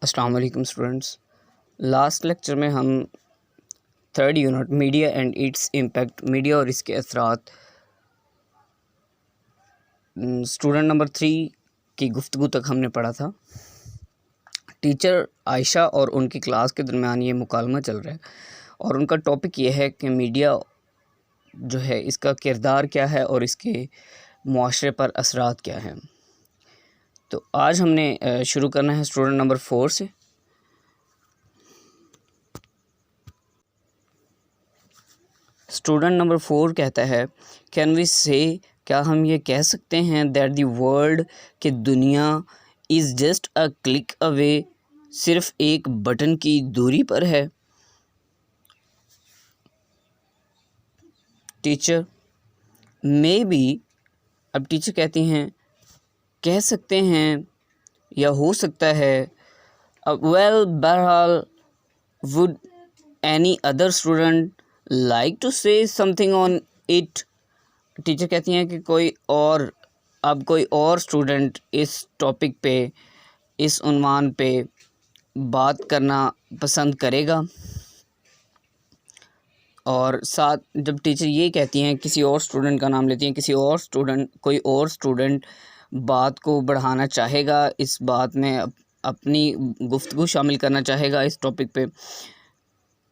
السلام علیکم students. Last lecture میں ہم third unit media and its impact, media اور اس کے اثرات، اسٹوڈنٹ نمبر 3 کی گفتگو تک ہم نے پڑھا تھا. ٹیچر عائشہ اور ان کی کلاس کے درمیان یہ مکالمہ چل رہا ہے اور ان کا ٹاپک یہ ہے کہ میڈیا جو ہے اس کا کردار کیا ہے اور اس کے معاشرے پر اثرات کیا ہیں. تو آج ہم نے شروع کرنا ہے اسٹوڈنٹ نمبر 4 سے. اسٹوڈنٹ نمبر 4 کہتا ہے کین وی سے، کیا ہم یہ کہہ سکتے ہیں دیٹ دی ورلڈ، کہ دنیا از جسٹ اے کلک اوے، صرف ایک بٹن کی دوری پر ہے. ٹیچر مے بی، اب ٹیچر کہتی ہیں کہہ سکتے ہیں یا ہو سکتا ہے. ویل بہرحال would any other student like to say something on it. Teacher کہتی ہیں کہ کوئی اور اسٹوڈنٹ اس ٹاپک پہ، اس عنوان پہ بات کرنا پسند کرے گا. اور ساتھ جب ٹیچر یہ کہتی ہیں کسی اور اسٹوڈنٹ کا نام لیتی ہیں، کوئی اور اسٹوڈنٹ بات کو بڑھانا چاہے گا، اس بات میں اپنی گفتگو شامل کرنا چاہے گا اس ٹاپک پہ،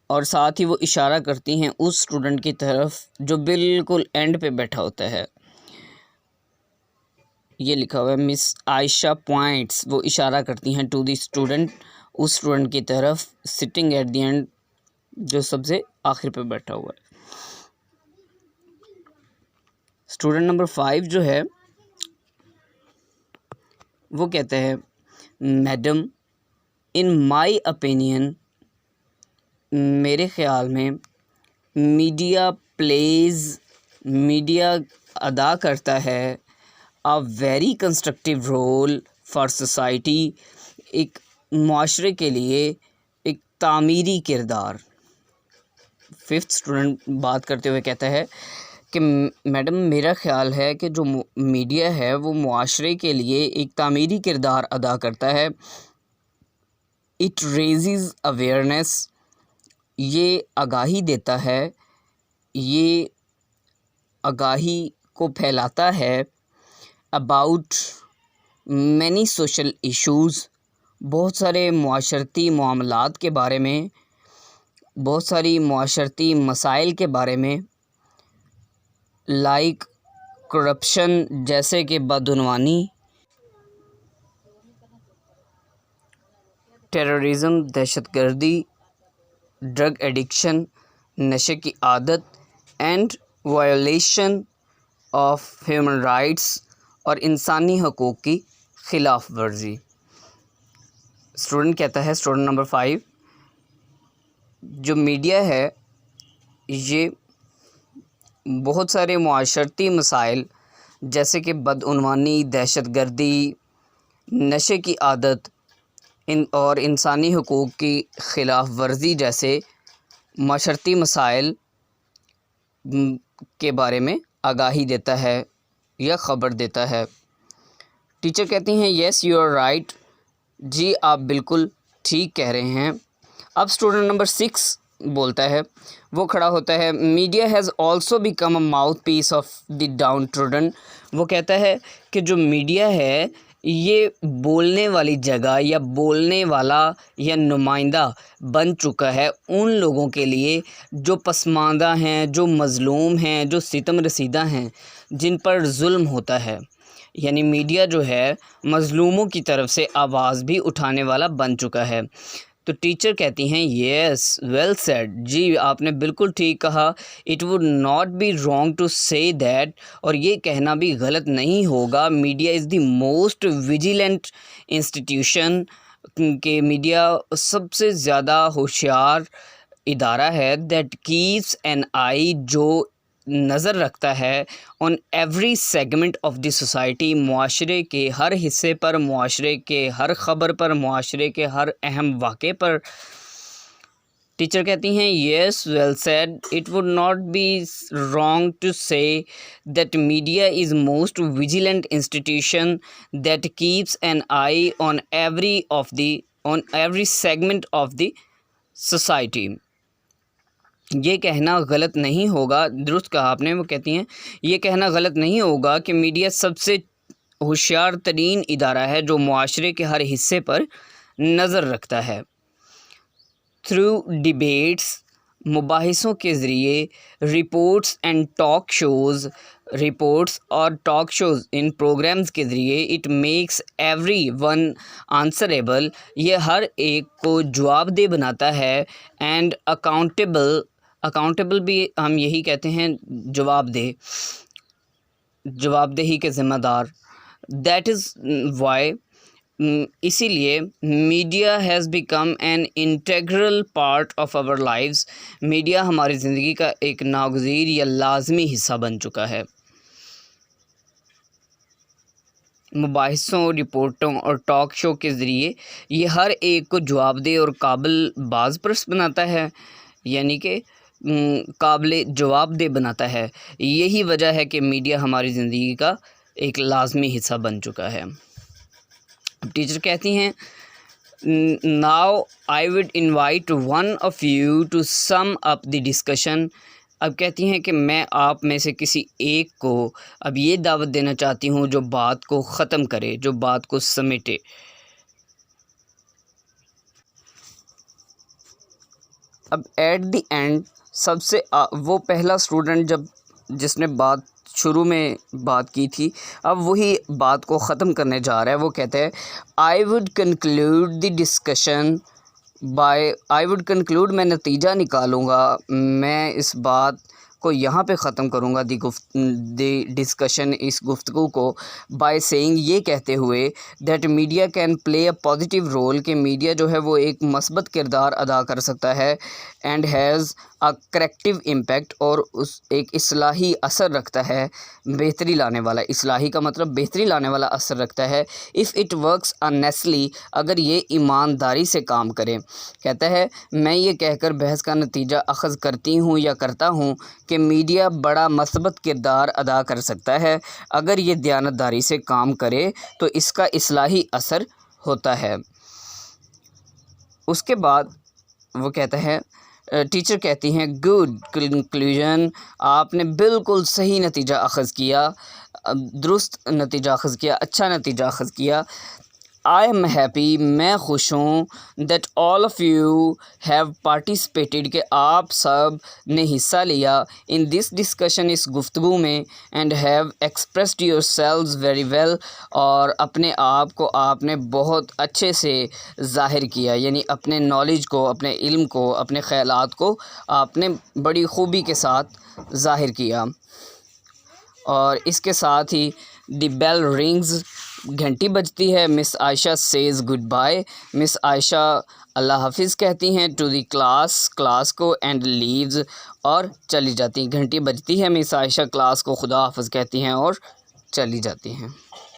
اور ساتھ ہی وہ اشارہ کرتی ہیں اس اسٹوڈنٹ کی طرف جو بالکل اینڈ پہ بیٹھا ہوتا ہے. یہ لکھا ہوا ہے مس عائشہ پوائنٹس، وہ اشارہ کرتی ہیں ٹو دی اسٹوڈنٹ، اس اسٹوڈنٹ کی طرف سٹنگ ایٹ دی اینڈ، جو سب سے آخر پہ بیٹھا ہوا ہے. اسٹوڈنٹ نمبر 5 جو ہے وہ کہتے ہیں میڈم ان مائی اوپینین، میرے خیال میں میڈیا ادا کرتا ہے a very constructive role for society، ایک معاشرے کے لیے ایک تعمیری کردار. 5th اسٹوڈنٹ بات کرتے ہوئے کہتا ہے کہ میڈم میرا خیال ہے کہ جو میڈیا ہے وہ معاشرے کے لیے ایک تعمیری کردار ادا کرتا ہے. اٹ ریزز اویئرنیس، یہ آگاہی دیتا ہے، یہ آگاہی کو پھیلاتا ہے. اباؤٹ مینی سوشل ایشوز، بہت سارے معاشرتی معاملات کے بارے میں، بہت ساری معاشرتی مسائل کے بارے میں. لائک کرپشن، جیسے کہ بدعنوانی، ٹیررزم دہشت گردی، ڈرگ ایڈکشن نشے کی عادت، and violation of human rights, اور انسانی حقوق کی خلاف ورزی. اسٹوڈنٹ کہتا ہے اسٹوڈنٹ نمبر 5 جو میڈیا ہے یہ بہت سارے معاشرتی مسائل جیسے کہ بدعنوانی، دہشت گردی، نشے کی عادت اور انسانی حقوق کی خلاف ورزی جیسے معاشرتی مسائل کے بارے میں آگاہی دیتا ہے یا خبر دیتا ہے. ٹیچر کہتی ہیں یس یو آر رائٹ، جی آپ بالکل ٹھیک کہہ رہے ہیں. اب اسٹوڈنٹ نمبر 6 بولتا ہے، وہ کھڑا ہوتا ہے media has also become a mouthpiece of the downtrodden. وہ کہتا ہے کہ جو میڈیا ہے یہ بولنے والی جگہ یا بولنے والا یا نمائندہ بن چکا ہے ان لوگوں کے لیے جو پسماندہ ہیں، جو مظلوم ہیں، جو ستم رسیدہ ہیں، جن پر ظلم ہوتا ہے. یعنی میڈیا جو ہے مظلوموں کی طرف سے آواز بھی اٹھانے والا بن چکا ہے. تو ٹیچر کہتی ہیں یس ویل سیڈ، جی آپ نے بالکل ٹھیک کہا. It would not be wrong to say that, اور یہ کہنا بھی غلط نہیں ہوگا media is the most vigilant institution, کہ میڈیا سب سے زیادہ ہوشیار ادارہ ہے. دیٹ کیپس این آئی، جو نظر رکھتا ہے on every segment of the society, معاشرے کے ہر حصے پر، معاشرے کے ہر خبر پر، معاشرے کے ہر اہم واقعے پر. ٹیچر کہتی ہیں yes well said, it would not be wrong to say that media is most vigilant institution that keeps an eye on every of the on every segment of the society. یہ کہنا غلط نہیں ہوگا، درست کہا آپ نے، وہ کہتی ہیں یہ کہنا غلط نہیں ہوگا کہ میڈیا سب سے ہوشیار ترین ادارہ ہے جو معاشرے کے ہر حصے پر نظر رکھتا ہے. تھرو ڈیبیٹس، مباحثوں کے ذریعے، reports and talk shows, reports اور ٹاک شوز ان پروگرامز کے ذریعے، it makes everyone answerable, یہ ہر ایک کو جواب دہ بناتا ہے، اینڈ اکاؤنٹیبل بھی ہم یہی کہتے ہیں، جواب دہی کے ذمہ دار. دیٹ از وائی، اسی لیے media has become an integral part of our lives, media ہماری زندگی کا ایک ناگزیر یا لازمی حصہ بن چکا ہے. مباحثوں، رپورٹوں اور ٹاک شو کے ذریعے یہ ہر ایک کو جواب دہ اور قابل باز پرس بناتا ہے، یعنی کہ قابل جواب دہ بناتا ہے. یہی وجہ ہے کہ میڈیا ہماری زندگی کا ایک لازمی حصہ بن چکا ہے. ٹیچر کہتی ہیں now I would invite one of you to sum up the discussion. اب کہتی ہیں کہ میں آپ میں سے کسی ایک کو اب یہ دعوت دینا چاہتی ہوں جو بات کو ختم کرے، جو بات کو سمیٹے. اب ایٹ دی اینڈ سب سے وہ پہلا اسٹوڈنٹ جس نے بات شروع میں بات کی تھی، اب وہی بات کو ختم کرنے جا رہا ہے. وہ کہتے ہیں I would conclude the discussion by, I would conclude میں نتیجہ نکالوں گا، میں اس بات کو یہاں پہ ختم کروں گا، دی ڈسکشن، اس گفتگو کو، بائی سیئنگ، یہ کہتے ہوئے that media can play a positive role, کہ میڈیا جو ہے وہ ایک مثبت کردار ادا کر سکتا ہے، and has a corrective impact, اور ایک اصلاحی اثر رکھتا ہے، بہتری لانے والا، اصلاحی کا مطلب بہتری لانے والا اثر رکھتا ہے. اف اٹ ورکس آنیسٹلی، اگر یہ ایمانداری سے کام کرے. کہتا ہے میں یہ کہہ کر بحث کا نتیجہ اخذ کرتی ہوں یا کرتا ہوں کہ میڈیا بڑا مثبت کردار ادا کر سکتا ہے، اگر یہ دیانتداری سے کام کرے تو اس کا اصلاحی اثر ہوتا ہے. اس کے بعد وہ کہتا ہے، ٹیچر کہتی ہیں گڈ کنکلوژن، آپ نے بالکل صحیح نتیجہ اخذ کیا، درست نتیجہ اخذ کیا، اچھا نتیجہ اخذ کیا. آئی ایم ہیپی، میں خوش ہوں، that all of you have participated, کہ آپ سب نے حصہ لیا، ان دس ڈسکشن، اس گفتگو میں، and have expressed yourselves very well, اور اپنے آپ کو آپ نے بہت اچھے سے ظاہر کیا، یعنی اپنے نالج کو، اپنے علم کو، اپنے خیالات کو آپ نے بڑی خوبی کے ساتھ ظاہر کیا. اور اس کے ساتھ ہی دی بیل رنگز، گھنٹی بجتی ہے. مس عائشہ سیز گڈ بائی، مس عائشہ اللہ حافظ کہتی ہیں ٹو دی کلاس کو، اینڈ لیوز، اور چلی جاتی ہیں. گھنٹی بجتی ہے، مس عائشہ کلاس کو خدا حافظ کہتی ہیں اور چلی جاتی ہیں.